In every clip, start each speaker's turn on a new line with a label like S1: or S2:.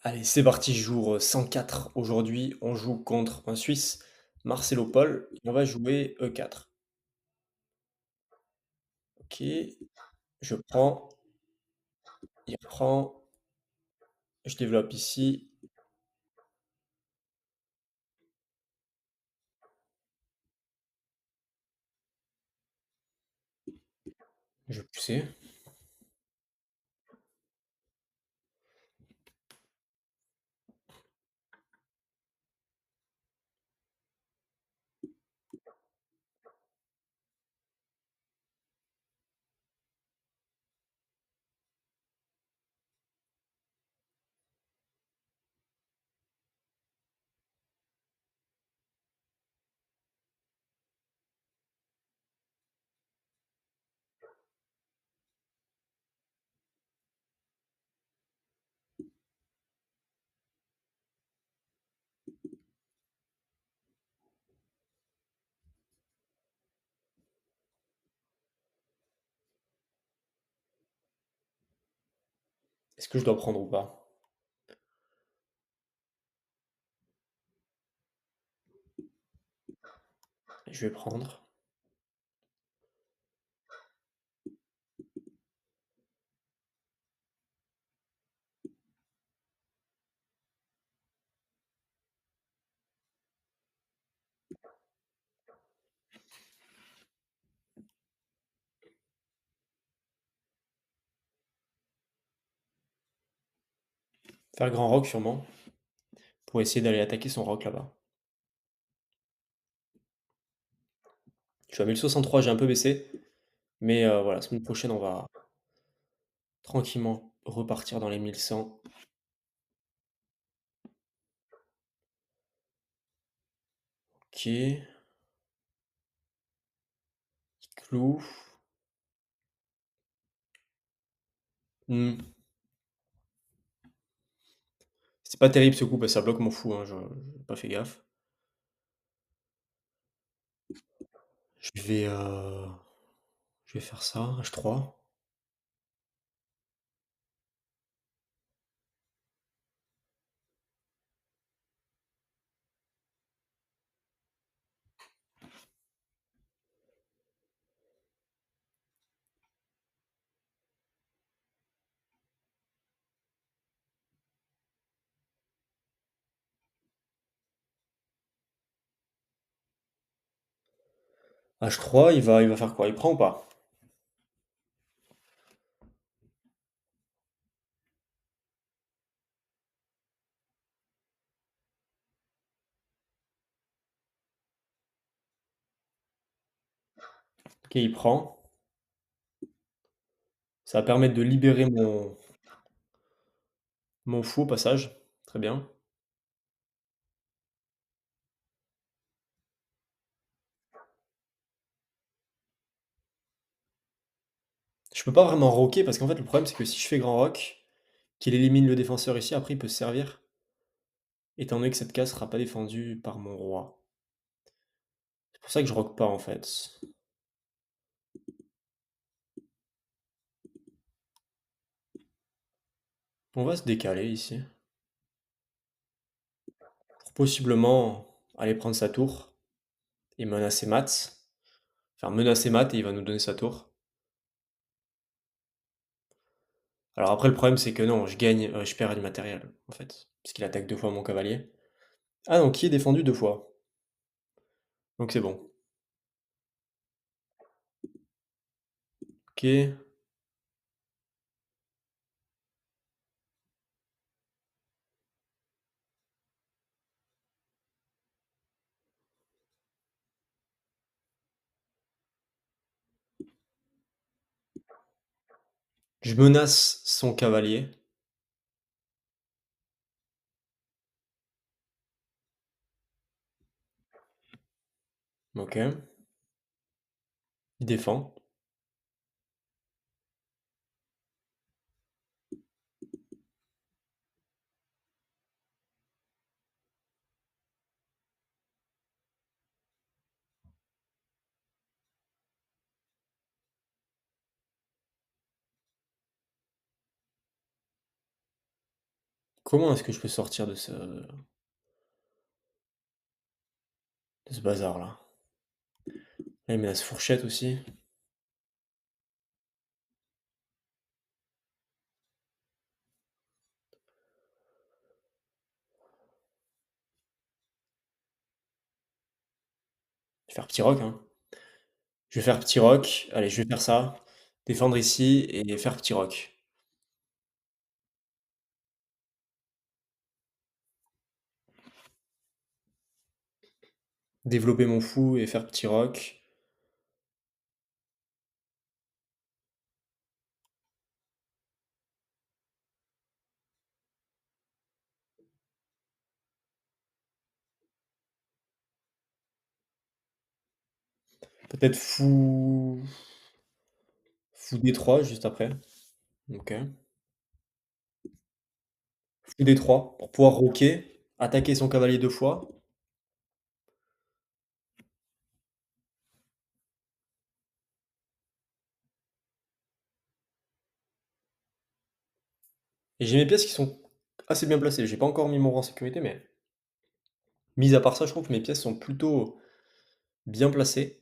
S1: Allez, c'est parti, jour 104. Aujourd'hui, on joue contre un Suisse, Marcelo Paul, et on va jouer E4. Ok, je prends, il prend, je développe ici, je vais pousser. Est-ce que je dois prendre ou pas? Je vais prendre. Faire grand rock sûrement, pour essayer d'aller attaquer son rock là-bas. Je suis à 1063, j'ai un peu baissé, mais voilà, semaine prochaine, on va tranquillement repartir dans les 1100. Ok, clou. Hmm. C'est pas terrible ce coup, parce que ça bloque mon fou, hein, j'ai pas fait gaffe. Je vais, euh, je vais faire ça, H3. H3, il va faire quoi? Il prend ou pas? Ok, il prend. Ça va permettre de libérer mon fou au passage. Très bien. Je peux pas vraiment rocker parce qu'en fait, le problème, c'est que si je fais grand rock, qu'il élimine le défenseur ici, après, il peut se servir. Étant donné que cette case sera pas défendue par mon roi. C'est pour ça que je rock pas, en fait. On va se décaler ici. Pour possiblement aller prendre sa tour et menacer Mats. Faire menacer Matt et il va nous donner sa tour. Alors après, le problème, c'est que non, je perds du matériel, en fait. Parce qu'il attaque deux fois mon cavalier. Ah non, qui est défendu deux fois. Donc c'est bon. Ok. Je menace son cavalier. Ok. Il défend. Comment est-ce que je peux sortir de ce bazar-là? Là, il me laisse fourchette aussi. Je vais faire petit roc, hein. Je vais faire petit roc. Allez, je vais faire ça. Défendre ici et faire petit roc. Développer mon fou et faire petit roc. Peut-être fou D3 juste après. OK. Fou D3 pour pouvoir roquer, attaquer son cavalier 2 fois. Et j'ai mes pièces qui sont assez bien placées. J'ai pas encore mis mon rang en sécurité, mais mis à part ça, je trouve que mes pièces sont plutôt bien placées.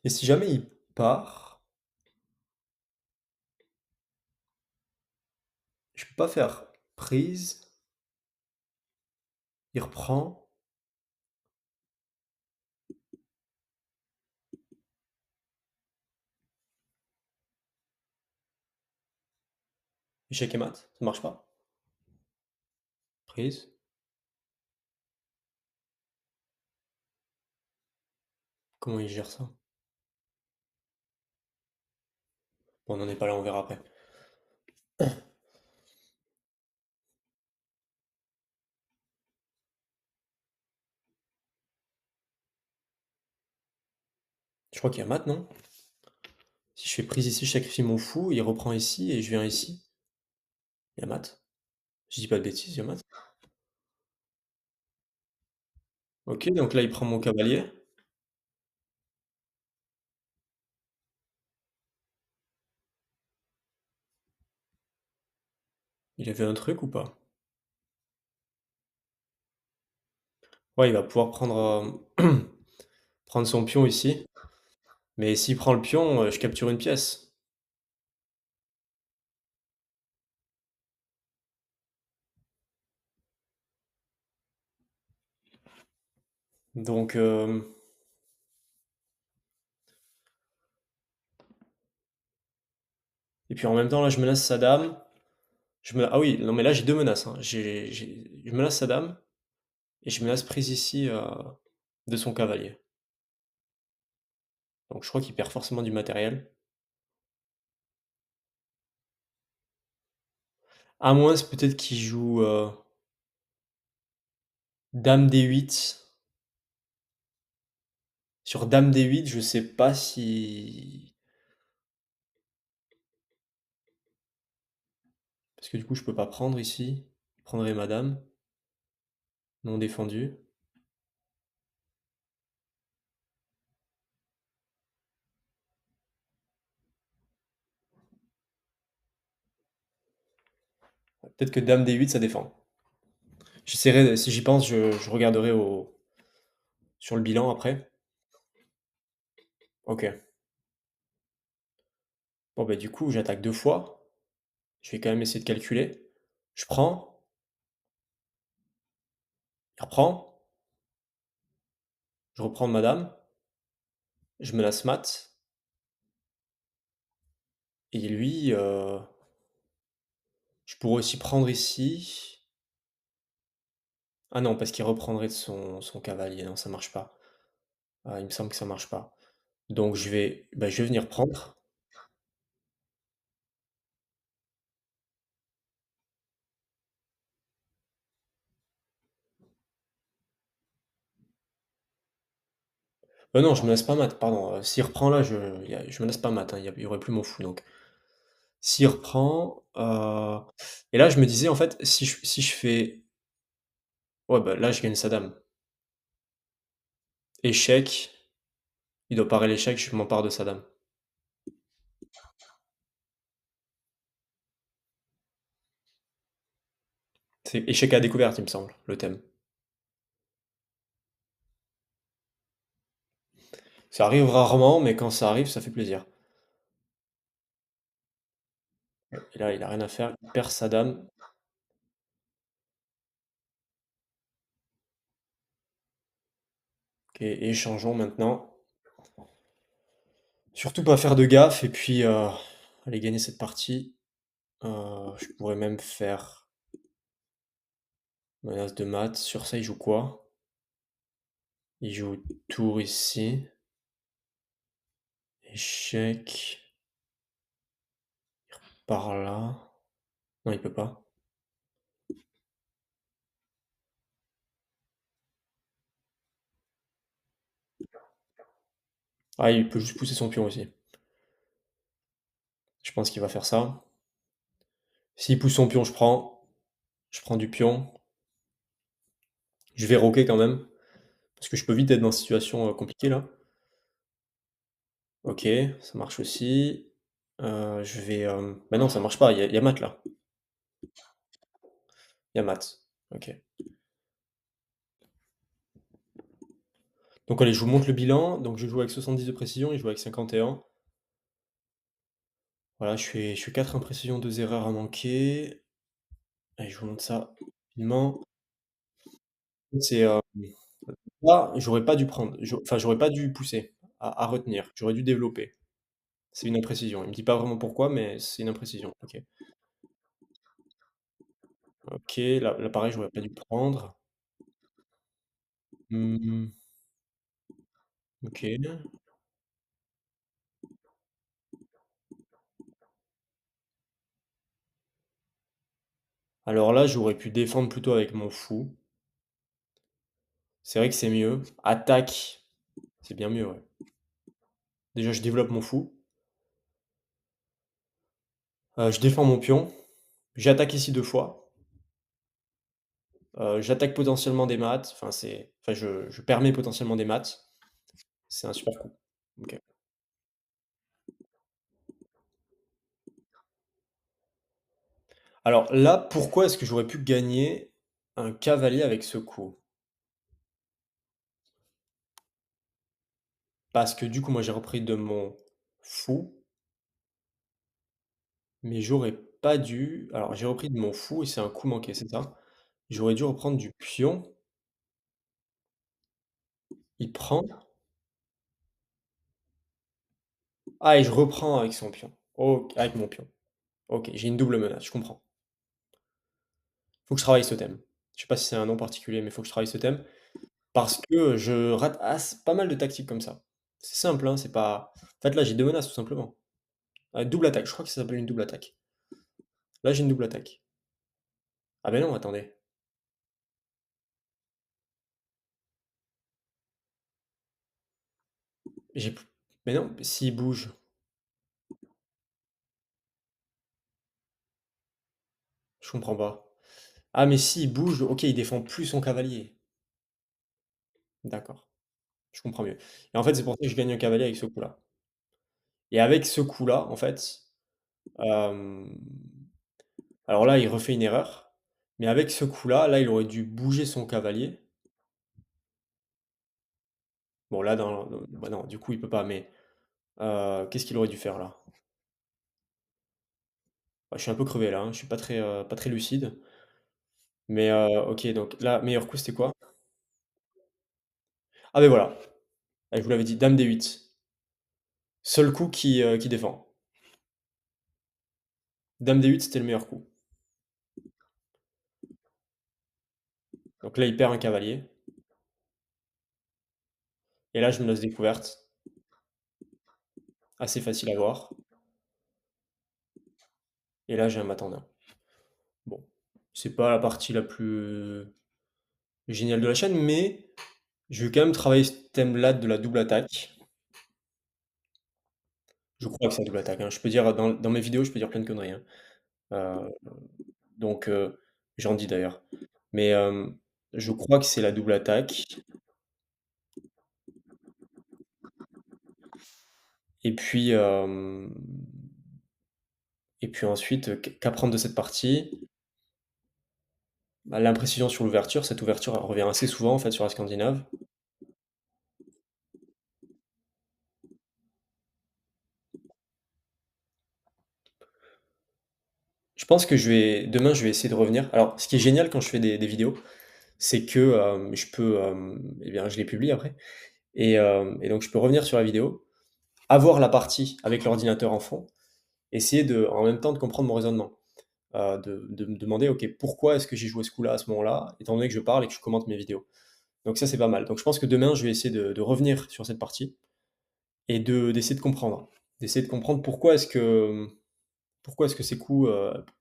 S1: Et si jamais il part, je peux pas faire prise, il reprend, échec et mat, ça marche pas. Prise, comment il gère ça? Bon, on n'en est pas là, on verra après. Je crois qu'il y a mat, non? Si je fais prise ici, je sacrifie mon fou, il reprend ici et je viens ici. Il y a mat. Je dis pas de bêtises, il y a mat. OK, donc là, il prend mon cavalier. Il avait un truc ou pas? Ouais, il va pouvoir prendre son pion ici. Mais s'il prend le pion, je capture une pièce. Donc, et puis en même temps, là, je menace sa dame. Ah oui, non, mais là, j'ai 2 menaces, hein. Je menace sa dame et je menace prise ici, de son cavalier. Donc je crois qu'il perd forcément du matériel. À moins, c'est peut-être qu'il joue, dame D8. Sur dame D8, je sais pas si parce que du coup, je peux pas prendre ici. Je prendrais ma dame, non défendue. Peut-être que dame D8, ça défend. J'essaierai, si j'y pense, je regarderai sur le bilan après. OK. Bon, bah, du coup, j'attaque 2 fois. Je vais quand même essayer de calculer. Je prends, il reprend, je reprends ma dame, je me la smatte et lui, je pourrais aussi prendre ici. Ah non, parce qu'il reprendrait de son cavalier. Non, ça marche pas. Ah, il me semble que ça marche pas. Donc je vais venir prendre. Non, je me laisse pas mat, pardon, s'il reprend là, je me laisse pas mat, hein, il y aurait plus mon fou donc. S'il reprend, et là je me disais en fait si je fais Ouais, bah, là, je gagne sa dame. Échec, il doit parer l'échec, je m'empare de sa dame. C'est échec à découverte, il me semble, le thème. Ça arrive rarement, mais quand ça arrive, ça fait plaisir. Et là, il a rien à faire, il perd sa dame. OK, échangeons maintenant. Surtout pas faire de gaffe et puis, aller gagner cette partie. Je pourrais même faire menace de mat. Sur ça, il joue quoi? Il joue tour ici. Échec par là. Non, il peut pas. Ah, il peut juste pousser son pion aussi. Je pense qu'il va faire ça. S'il pousse son pion, je prends. Je prends du pion. Je vais roquer quand même, parce que je peux vite être dans une situation, compliquée là. OK, ça marche aussi. Je vais, bah non, ça marche pas, il y a mat là. Il y a mat. OK. Donc allez, je vous montre le bilan. Donc je joue avec 70 de précision, il joue avec 51. Voilà, je fais 4 imprécisions, 2 erreurs à manquer. Allez, je vous montre ça rapidement. C'est, là, j'aurais pas dû prendre, enfin, j'aurais pas dû pousser à retenir, j'aurais dû développer. C'est une imprécision. Il me dit pas vraiment pourquoi, mais c'est une imprécision. OK. OK, là pareil, j'aurais pas dû prendre. Mmh, OK. Alors là, j'aurais pu défendre plutôt avec mon fou. C'est vrai que c'est mieux. Attaque, c'est bien mieux, ouais. Déjà, je développe mon fou. Je défends mon pion. J'attaque ici 2 fois. J'attaque potentiellement des maths. Enfin, je permets potentiellement des maths. C'est un super coup. OK. Alors là, pourquoi est-ce que j'aurais pu gagner un cavalier avec ce coup? Parce que du coup, moi, j'ai repris de mon fou, mais j'aurais pas dû. Alors, j'ai repris de mon fou et c'est un coup manqué, c'est ça? J'aurais dû reprendre du pion. Il prend. Ah, et je reprends avec son pion. OK, avec mon pion. OK, j'ai une double menace, je comprends. Faut que je travaille ce thème. Je sais pas si c'est un nom particulier, mais faut que je travaille ce thème parce que je rate pas mal de tactiques comme ça. C'est simple, hein, c'est pas. En fait, là, j'ai 2 menaces tout simplement. Double attaque, je crois que ça s'appelle une double attaque. Là, j'ai une double attaque. Ah ben non, attendez. J'ai p Mais non, s'il bouge, je comprends pas. Ah mais s'il bouge, OK, il défend plus son cavalier. D'accord, je comprends mieux. Et en fait, c'est pour ça que je gagne un cavalier avec ce coup-là. Et avec ce coup-là, en fait, hem, alors là, il refait une erreur, mais avec ce coup-là, là, il aurait dû bouger son cavalier. Bon là, bah non, du coup, il peut pas, mais qu'est-ce qu'il aurait dû faire là? Bah, je suis un peu crevé là, hein, je suis pas très lucide, mais OK, donc là, meilleur coup, c'était quoi? Ah beh voilà, je vous l'avais dit, dame D8. Seul coup qui défend. Dame D8, c'était le meilleur coup. Donc là, il perd un cavalier et là, je me laisse découverte, assez facile à voir et là, j'ai un Matandin. Bon, c'est pas la partie la plus géniale de la chaîne, mais je vais quand même travailler ce thème-là de la double attaque. Je crois que c'est la double attaque, hein. Je peux dire dans mes vidéos, je peux dire plein de conneries, hein. Heu, donc j'en dis d'ailleurs. Mais Je crois que c'est la double attaque et puis, ensuite, qu'apprendre de cette partie? Bah, l'imprécision sur l'ouverture, cette ouverture, elle revient assez souvent, en fait, sur la scandinave. Je pense que demain, je vais essayer de revenir. Alors, ce qui est génial quand je fais des vidéos, c'est que, je peux, eh bien, je les publie après et donc je peux revenir sur la vidéo, avoir la partie avec l'ordinateur en fond, essayer en même temps de comprendre mon raisonnement. De me demander: «OK, pourquoi est-ce que j'ai joué ce coup-là, à ce moment-là?» étant donné que je parle et que je commente mes vidéos. Donc ça, c'est pas mal. Donc je pense que demain, je vais essayer de revenir sur cette partie et d'essayer de comprendre. D'essayer de comprendre pourquoi est-ce que ces coups,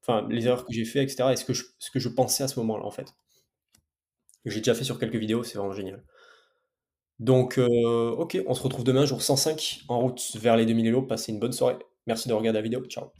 S1: enfin, les erreurs que j'ai fait et cetera et ce que je pensais à ce moment-là, en fait. Que j'ai déjà fait sur quelques vidéos, c'est vraiment génial. Donc OK, on se retrouve demain, jour 105, en route vers les 2000 Elo. Passez une bonne soirée. Merci de regarder la vidéo. Ciao.